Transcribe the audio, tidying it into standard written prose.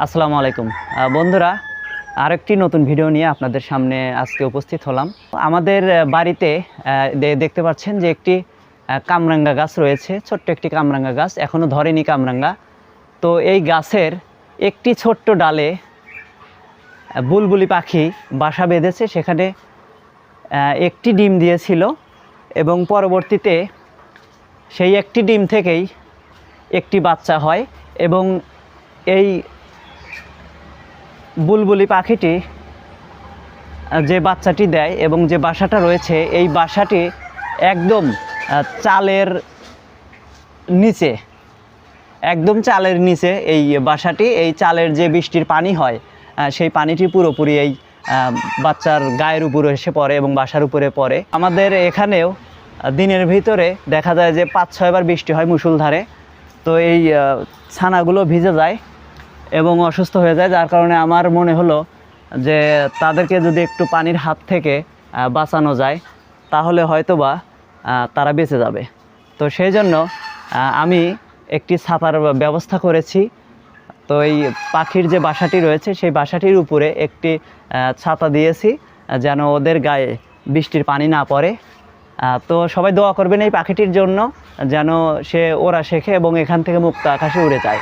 আসসালামু আলাইকুম বন্ধুরা, আরেকটি নতুন ভিডিও নিয়ে আপনাদের সামনে আজকে উপস্থিত হলাম। আমাদের বাড়িতে দেখতে পাচ্ছেন যে একটি কামরাঙ্গা গাছ রয়েছে, ছোট্ট একটি কামরাঙ্গা গাছ, এখনও ধরেনি কামরাঙ্গা। তো এই গাছের একটি ছোট্ট ডালে বুলবুলি পাখি বাসা বেঁধেছে, সেখানে একটি ডিম দিয়েছিল এবং পরবর্তীতে সেই একটি ডিম থেকেই একটি বাচ্চা হয় এবং এই বুলবুলি পাখিটি যে বাচ্চাটি দেয় এবং যে বাসাটা রয়েছে, এই বাসাটি একদম চালের নিচে, একদম চালের নিচে এই বাসাটি। এই চালের যে বৃষ্টির পানি হয়, সেই পানিটি পুরোপুরি এই বাচ্চার গায়ের উপরে এসে পড়ে এবং বাসার উপরে পড়ে। আমাদের এখানেও দিনের ভিতরে দেখা যায় যে 5-6 বার বৃষ্টি হয় মুষলধারে। তো এই ছানাগুলো ভিজে যায় এবং অসুস্থ হয়ে যায়, যার কারণে আমার মনে হলো যে তাদেরকে যদি একটু পানির হাত থেকে বাঁচানো যায় তাহলে হয়তোবা তারা বেঁচে যাবে। তো সেই জন্য আমি একটি ছাতার ব্যবস্থা করেছি। তো এই পাখির যে বাসাটি রয়েছে সেই বাসাটির উপরে একটি ছাতা দিয়েছি যেন ওদের গায়ে বৃষ্টির পানি না পড়ে। তো সবাই দোয়া করবেন এই পাখিটির জন্য, যেন সে ওড়া শেখে এবং এখান থেকে মুক্ত আকাশে উড়ে যায়।